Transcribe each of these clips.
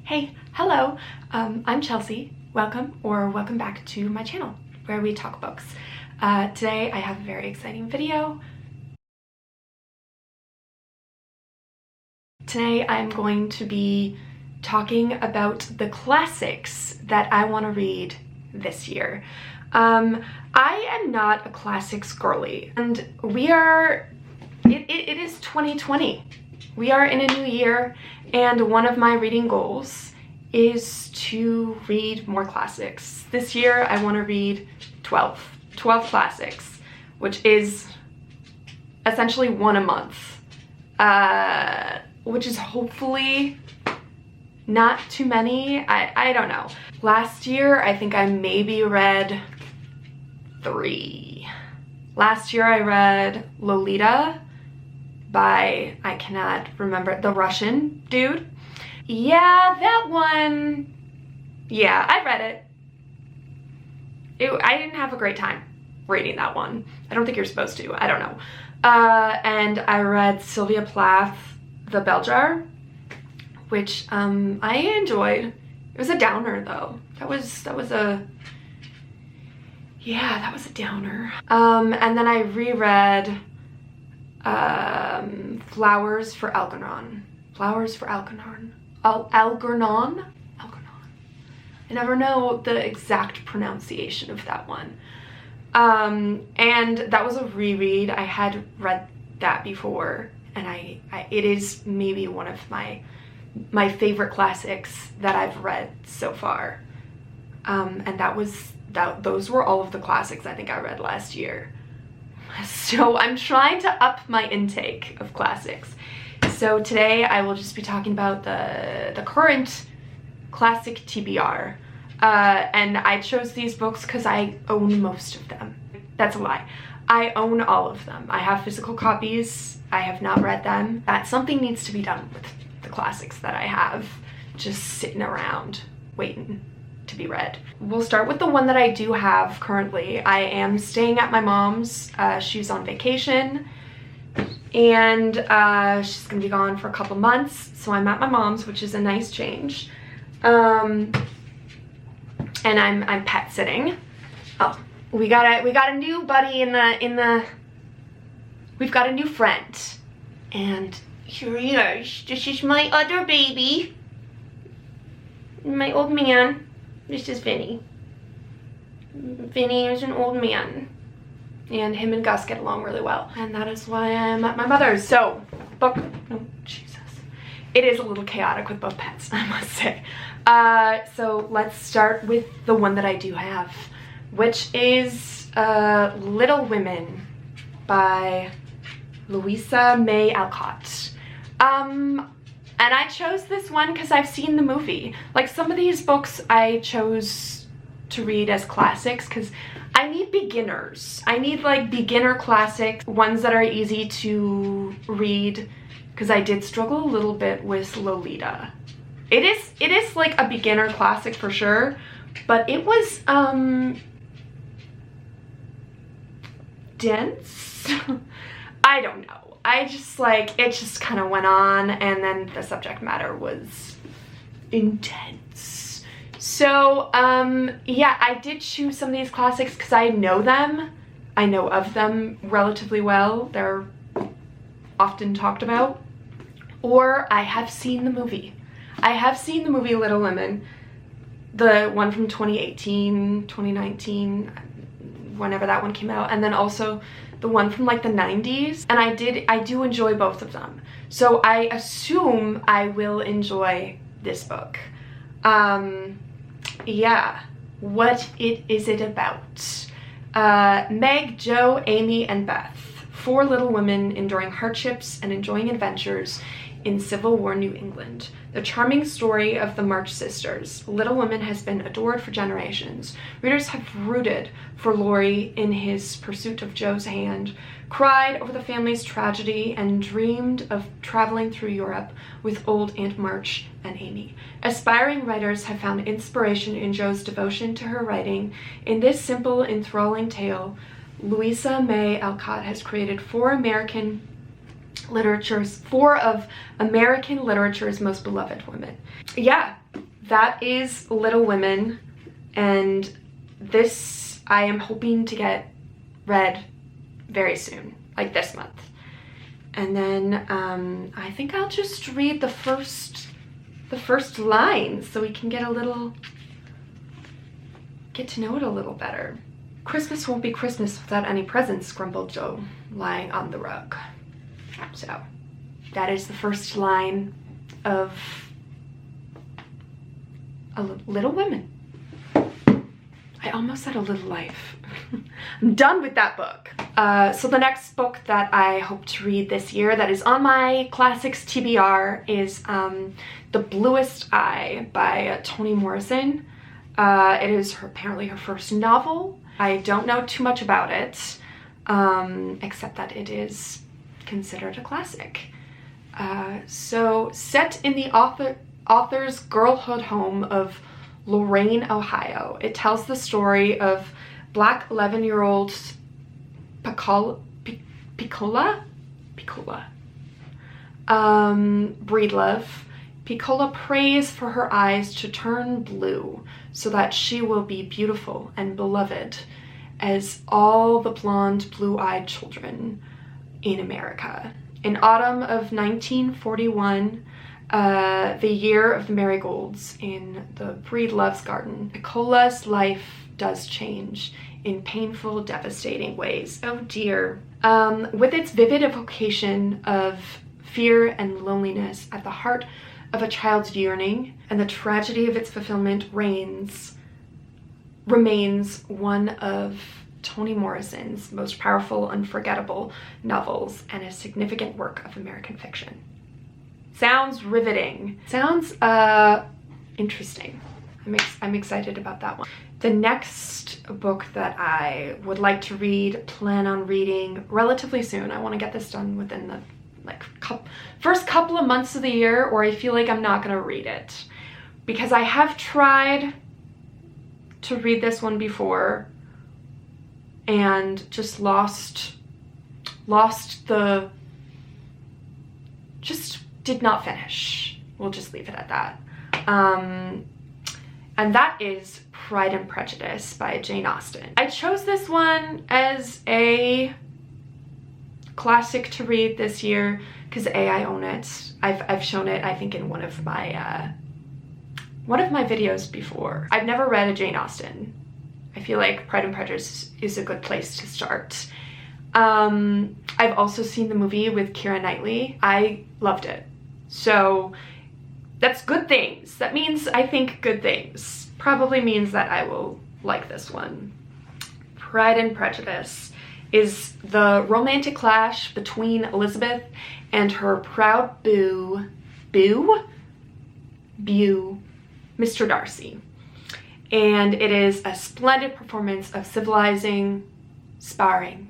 Hey, hello, I'm Chelsea. Welcome back to my channel where we talk books. Today I have a very exciting video. Today I'm going to be talking about the classics that I want to read this year. I am not a classics girly, and it is 2020. We are in a new year, and one of my reading goals is to read more classics. This year I want to read 12 classics, which is essentially one a month, which is hopefully not too many. I don't know. Last year I think I maybe read 3. Last year I read Lolita by, I cannot remember, the Russian dude. Yeah, that one, yeah, I read it. I didn't have a great time reading that one. I don't think you're supposed to, I don't know. And I read Sylvia Plath, The Bell Jar, which I enjoyed. It was a downer though. That was a downer. And then I reread Flowers for Algernon. Algernon? I never know the exact pronunciation of that one. And that was a reread. I had read that before, and it is maybe one of my favorite classics that I've read so far. And those were all of the classics I think I read last year. So I'm trying to up my intake of classics. So today I will just be talking about the current classic TBR. And I chose these books because I own most of them. That's a lie. I own all of them. I have physical copies. I have not read them. Something needs to be done with the classics that I have just sitting around waiting to be read. We'll start with the one that I do have currently. I am staying at my mom's. She's on vacation, and she's gonna be gone for a couple months, so I'm at my mom's, which is a nice change. And I'm pet sitting. Oh, we got a new buddy we've got a new friend, and here he is. This is my other baby, my old man. This is Vinny. Vinny is an old man, and him and Gus get along really well, and that is why I'm at my mother's. So, oh Jesus, it is a little chaotic with both pets, I must say. So let's start with the one that I do have, which is Little Women by Louisa May Alcott. And I chose this one because I've seen the movie. Like, some of these books I chose to read as classics because I need beginners. I need like beginner classics, ones that are easy to read, because I did struggle a little bit with Lolita. It is like a beginner classic for sure, but it was dense. I don't know. I just like, it just kind of went on, and then the subject matter was intense. So yeah, I did choose some of these classics because I know of them relatively well. They're often talked about, or I have seen the movie. I have seen the movie Little Women, the one from 2018, 2019, whenever that one came out, and then also the one from like the 90s, and I do enjoy both of them. So I assume I will enjoy this book. Yeah, what is it about? Meg, Jo, Amy, and Beth, 4 little women enduring hardships and enjoying adventures in Civil War New England. The charming story of the March sisters, Little Women has been adored for generations. Readers have rooted for Laurie in his pursuit of Jo's hand, cried over the family's tragedy, and dreamed of traveling through Europe with old Aunt March and Amy. Aspiring writers have found inspiration in Jo's devotion to her writing. In this simple, enthralling tale, Louisa May Alcott has created 4 American four of American literature's most beloved women. Yeah, that is Little Women, and this I am hoping to get read very soon, like this month. And then I think I'll just read the first lines so we can get to know it a little better. Christmas won't be Christmas without any presents, grumbled Joe, lying on the rug. So that is the first line of Little Women. I almost said A Little Life. I'm done with that book. So the next book that I hope to read this year that is on my classics TBR is The Bluest Eye by Toni Morrison. It is apparently her first novel. I don't know too much about it, except that it is considered a classic. So set in the author's girlhood home of Lorain, Ohio, it tells the story of Black 11-year-old Piccola Breedlove. Piccola prays for her eyes to turn blue so that she will be beautiful and beloved as all the blonde, blue-eyed children in America. In autumn of 1941, the year of the marigolds in the Breedlove's garden, Piccola's life does change in painful, devastating ways. Oh dear. With its vivid evocation of fear and loneliness at the heart of a child's yearning, and the tragedy of its fulfillment remains one of Toni Morrison's most powerful, unforgettable novels and a significant work of American fiction. Sounds riveting. Sounds interesting. I'm excited about that one. The next book that I would like to plan on reading relatively soon. I want to get this done within the first couple of months of the year, or I feel like I'm not gonna read it, because I have tried to read this one before and just did not finish. We'll just leave it at that. And that is Pride and Prejudice by Jane Austen. I chose this one as a classic to read this year because I own it. I've shown it, I think, in one of my videos before. I've never read a Jane Austen. I feel like Pride and Prejudice is a good place to start. I've also seen the movie with Keira Knightley. I loved it. So that's good things. That means I think good things. Probably means that I will like this one. Pride and Prejudice is the romantic clash between Elizabeth and her proud beau, Mr. Darcy. And it is a splendid performance of civilized sparring.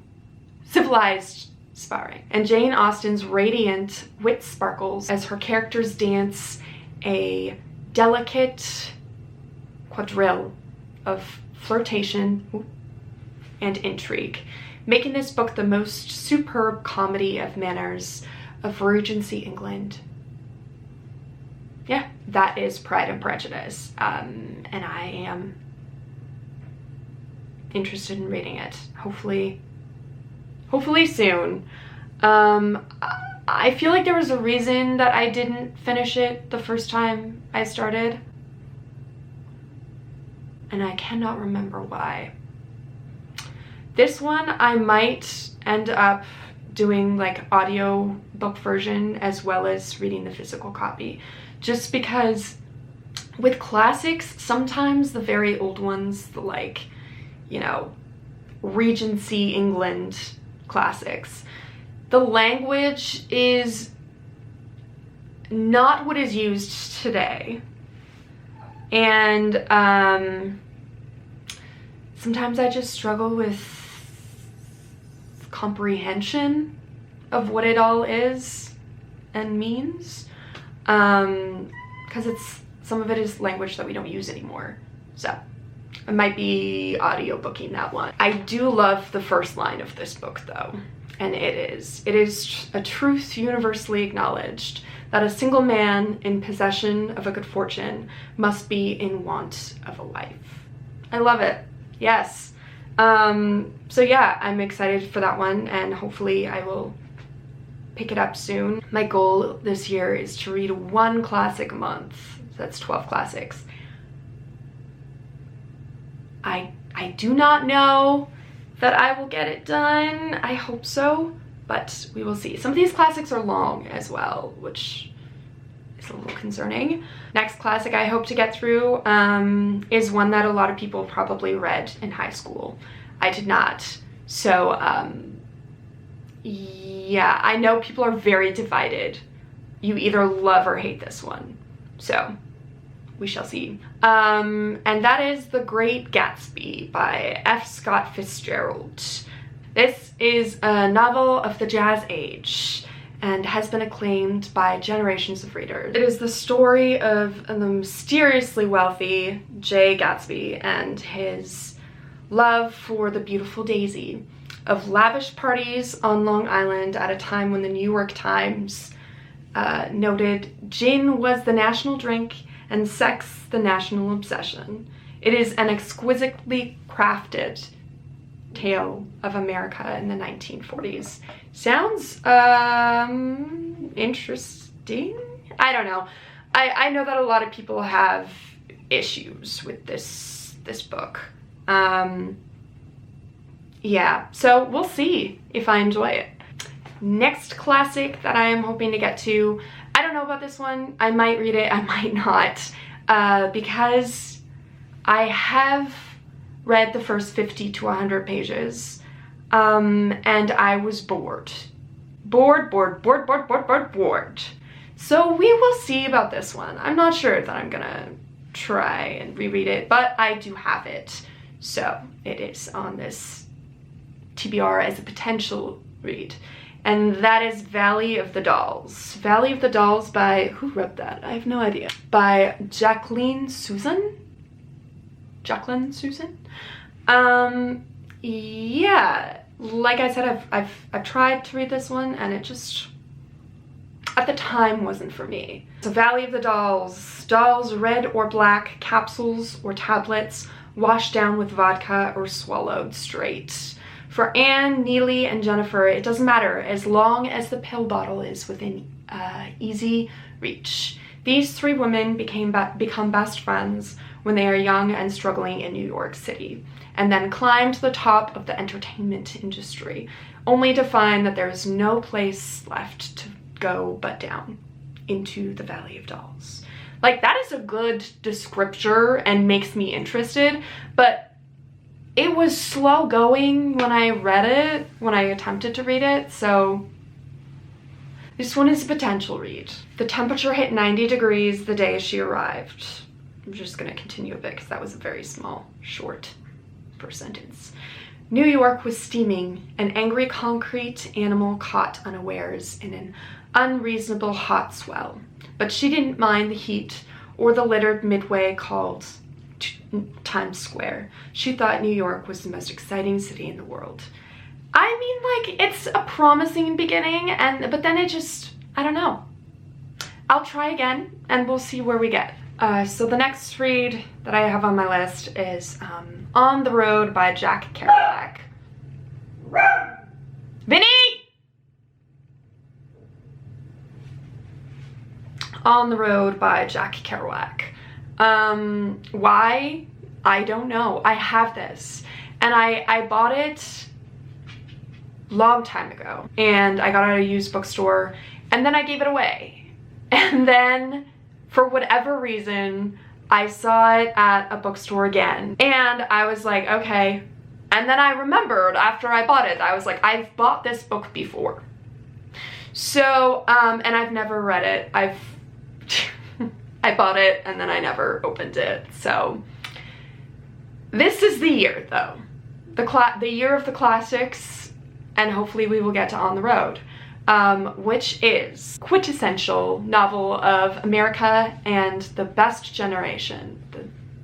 And Jane Austen's radiant wit sparkles as her characters dance a delicate quadrille of flirtation and intrigue, making this book the most superb comedy of manners of Regency England. Yeah, that is Pride and Prejudice, and I am interested in reading it. Hopefully soon. I feel like there was a reason that I didn't finish it the first time I started, and I cannot remember why. This one I might end up doing like audio book version as well as reading the physical copy, just because with classics, sometimes the very old ones, the Regency England classics, the language is not what is used today, and sometimes I just struggle with comprehension of what it all is and means, because some of it is language that we don't use anymore. So I might be audiobooking that one. I do love the first line of this book though. And it is. It is a truth universally acknowledged that a single man in possession of a good fortune must be in want of a wife. I love it. Yes. So yeah, I'm excited for that one, and hopefully I will pick it up soon. My goal this year is to read 1 classic a month. That's 12 classics. I do not know that I will get it done. I hope so, but we will see. Some of these classics are long as well, which is a little concerning. Next classic I hope to get through is one that a lot of people probably read in high school. I did not. So yeah, I know people are very divided. You either love or hate this one. So we shall see. And that is The Great Gatsby by F. Scott Fitzgerald. This is a novel of the Jazz Age and has been acclaimed by generations of readers. It is the story of the mysteriously wealthy J. Gatsby and his love for the beautiful Daisy, of lavish parties on Long Island at a time when the New York Times noted gin was the national drink and sex the national obsession. It is an exquisitely crafted tale of America in the 1940s. Sounds interesting? I don't know. I know that a lot of people have issues with this book. Yeah, so we'll see if I enjoy it. Next classic that I am hoping to get to, I don't know about this one. I might read it, I might not, because I have read the first 50 to 100 pages, and I was bored. Bored. So we will see about this one. I'm not sure that I'm gonna try and reread it, but I do have it. So it is on this TBR as a potential read. And that is Valley of the Dolls. Valley of the Dolls by, who wrote that? I have no idea. By Jacqueline Susann? Yeah, like I said, I've tried to read this one and it just, at the time, wasn't for me. So Valley of the Dolls. Dolls, red or black, capsules or tablets, washed down with vodka or swallowed straight. For Anne, Neely, and Jennifer, it doesn't matter as long as the pill bottle is within easy reach. These 3 women become best friends when they are young and struggling in New York City, and then climb to the top of the entertainment industry, only to find that there is no place left to go but down into the Valley of Dolls. Like, that is a good descriptor and makes me interested, but it was slow going when I read it, when I attempted to read it, so this one is a potential read. The temperature hit 90 degrees the day she arrived. I'm just gonna continue a bit because that was a very small, short first sentence. New York was steaming, an angry concrete animal caught unawares in an unreasonable hot swell. But she didn't mind the heat or the littered midway called Times Square. She thought New York was the most exciting city in the world. I mean, like, it's a promising beginning, but then it just, I don't know. I'll try again and we'll see where we get. So the next read that I have on my list is On the Road by Jack Kerouac. Vinny! On the Road by Jack Kerouac. Why? I don't know. I have this and I bought it long time ago and I got it at a used bookstore and then I gave it away, and then for whatever reason I saw it at a bookstore again and I was like, okay, and then I remembered after I bought it, I was like, I've bought this book before. So and I've never read it. I bought it and then I never opened it. So this is the year, though. The year of the classics, and hopefully we will get to On the Road, which is quintessential novel of America and the best generation.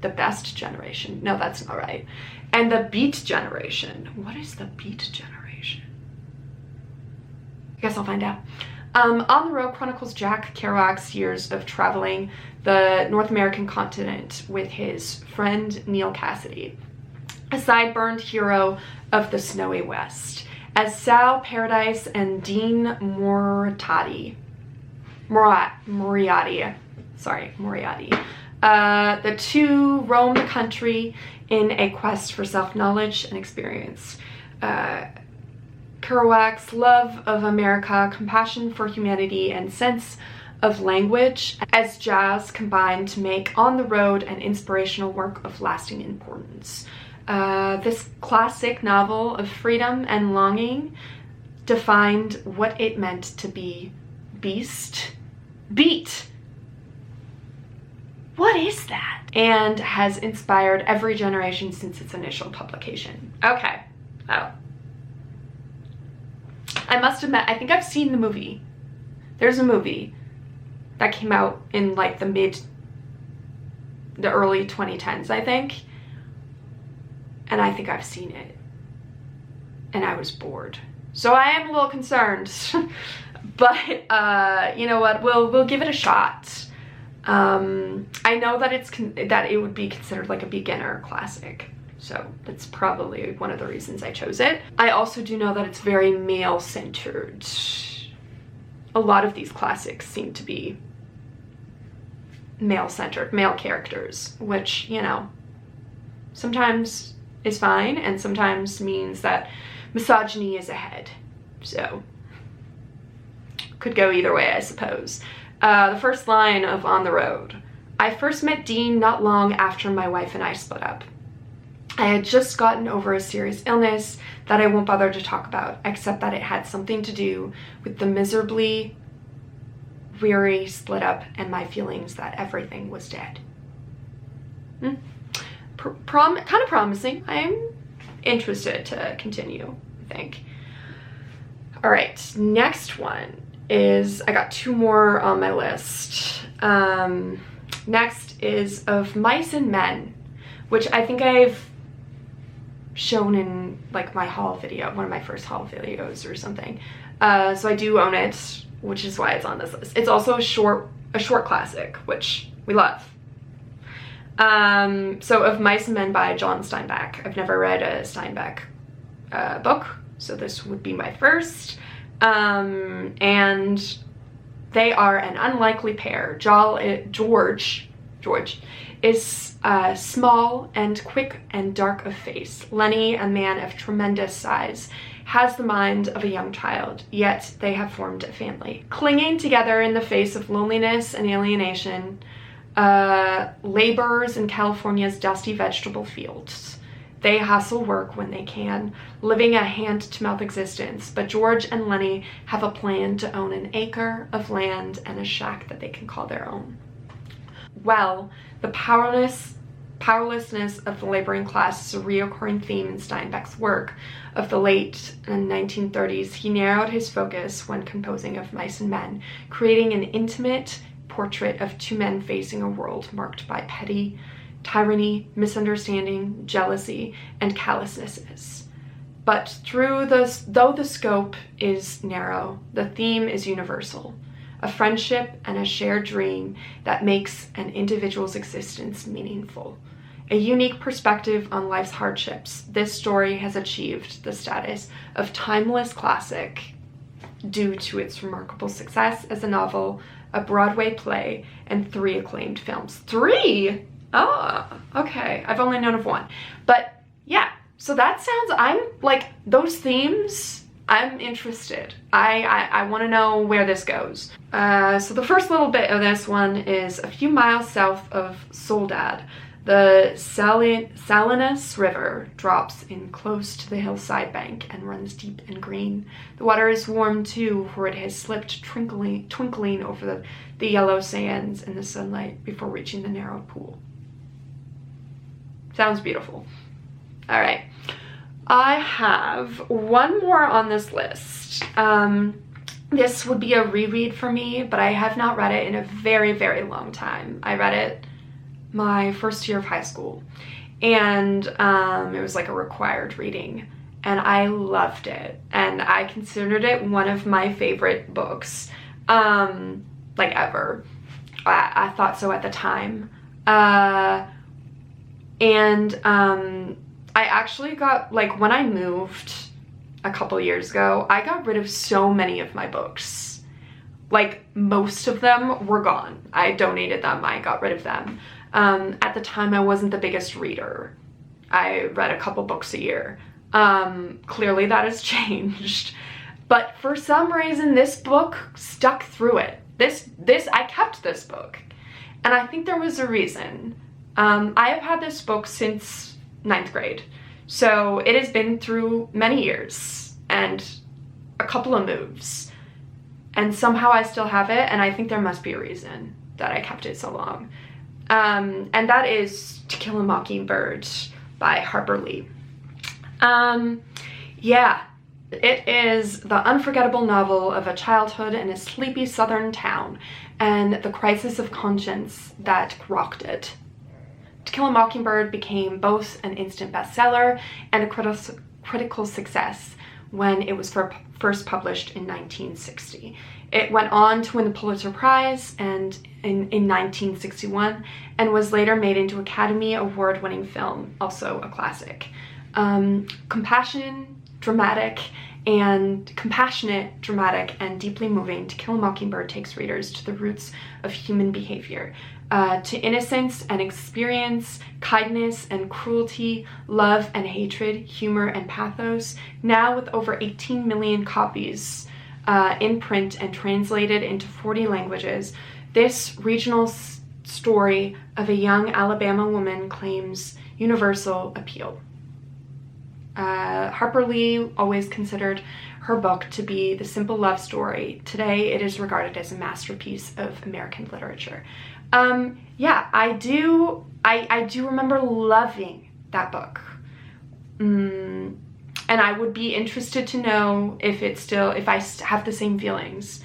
The best generation. No, that's not right. And the Beat generation. What is the Beat generation? guess I'll find out. On the Road chronicles Jack Kerouac's years of traveling the North American continent with his friend Neil Cassidy, a sideburns hero of the snowy West, as Sal Paradise and Dean Moriarty. The two roam the country in a quest for self-knowledge and experience. Kerouac's love of America, compassion for humanity, and sense of language as jazz combined to make On the Road an inspirational work of lasting importance. This classic novel of freedom and longing defined what it meant to be beat. What is that? And has inspired every generation since its initial publication. Okay. Oh. I must admit, I think I've seen the movie. There's a movie that came out in like the early 2010s, I think. And I think I've seen it. And I was bored. So I am a little concerned. But you know what? We'll give it a shot. I know that it would be considered like a beginner classic. So that's probably one of the reasons I chose it. I also do know that it's very male-centered. A lot of these classics seem to be male-centered, male characters, which, you know, sometimes is fine and sometimes means that misogyny is ahead. So, could go either way, I suppose. The first line of On the Road. I first met Dean not long after my wife and I split up. I had just gotten over a serious illness that I won't bother to talk about, except that it had something to do with the miserably weary split up and my feelings that everything was dead. Kind of promising. I'm interested to continue, I think. All right, next one is, I got two more on my list. Next is Of Mice and Men, which I think I've shown in like my haul video, one of my first haul videos or something. So I do own it, which is why it's on this list. It's also a short classic, which we love. So Of Mice and Men by John Steinbeck. I've never read a Steinbeck book, so this would be my first. And they are an unlikely pair. George is small and quick and dark of face. Lenny, a man of tremendous size, has the mind of a young child, yet they have formed a family. Clinging together in the face of loneliness and alienation, laborers in California's dusty vegetable fields. They hustle work when they can, living a hand-to-mouth existence, but George and Lenny have a plan to own an acre of land and a shack that they can call their own. Well, the powerlessness of the laboring class is a reoccurring theme in Steinbeck's work. Of the late 1930s, he narrowed his focus when composing Of Mice and Men, creating an intimate portrait of two men facing a world marked by petty tyranny, misunderstanding, jealousy, and callousnesses. But though the scope is narrow, the theme is universal. A friendship and a shared dream that makes an individual's existence meaningful. A unique perspective on life's hardships, this story has achieved the status of timeless classic due to its remarkable success as a novel, a Broadway play, and 3 acclaimed films. 3? Oh, okay. I've only known of 1. But yeah, so that sounds, I'm like, those themes, I'm interested. I want to know where this goes. So the first little bit of this one is a few miles south of Soledad. The Salinas River drops in close to the hillside bank and runs deep and green. The water is warm too, for it has slipped twinkling over the yellow sands in the sunlight before reaching the narrow pool. Sounds beautiful. All right. I have one more on this list. This would be a reread for me, but I have not read it in a very, very long time. I read it my first year of high school, and it was like a required reading. and I loved it, and I considered it one of my favorite books, like ever. I thought so at the time. I actually got, like, when I moved a couple years ago, I got rid of so many of my books. Like, most of them were gone. I donated them, I got rid of them. At the time, I wasn't the biggest reader. I read a couple books a year. Clearly that has changed. But for some reason, this book stuck through it. I kept this book. And I think there was a reason. I have had this book since 9th grade. So it has been through many years and a couple of moves. And somehow I still have it, and I think there must be a reason that I kept it so long. And that is To Kill a Mockingbird by Harper Lee. Yeah, it is the unforgettable novel of a childhood in a sleepy southern town and the crisis of conscience that rocked it. To Kill a Mockingbird became both an instant bestseller and a critical success when it was first published in 1960. It went on to win the Pulitzer Prize and in 1961, and was later made into Academy Award-winning film, also a classic. Compassionate, dramatic, and deeply moving, To Kill a Mockingbird takes readers to the roots of human behavior, to innocence and experience, kindness and cruelty, love and hatred, humor and pathos. Now with over 18 million copies in print and translated into 40 languages, this regional story of a young Alabama woman claims universal appeal. Harper Lee always considered her book to be the simple love story. Today it is regarded as a masterpiece of American literature. Yeah, I do remember loving that book. And I would be interested to know if I have the same feelings,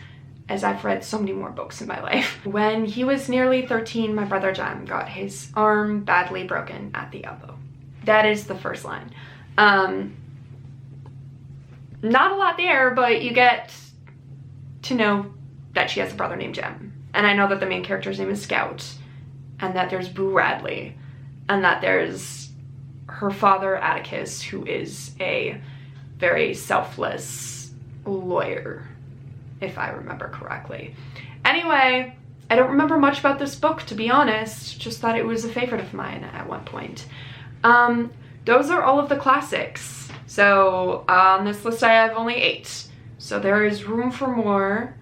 as I've read so many more books in my life. When he was nearly 13, my brother John got his arm badly broken at the elbow. That is the first line. Not a lot there, but you get to know that she has a brother named Jem. And I know that the main character's name is Scout, and that there's Boo Radley, and that there's her father Atticus, who is a very selfless lawyer, if I remember correctly. Anyway, I don't remember much about this book, to be honest, just thought it was a favorite of mine at one point. Those are all of the classics. So on this list I have only 8. So there is room for more.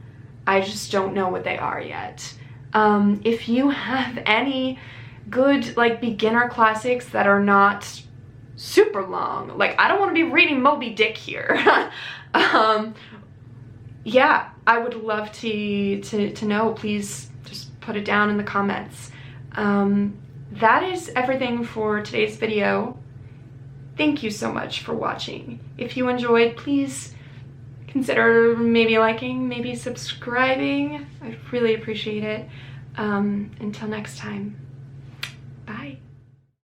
I just don't know what they are yet. If you have any good, like, beginner classics that are not super long, like, I don't want to be reading Moby Dick here. Yeah, I would love to know. Please just put it down in the comments. That is everything for today's video. Thank you so much for watching. If you enjoyed, please consider maybe liking, maybe subscribing. I'd really appreciate it. Until next time, bye.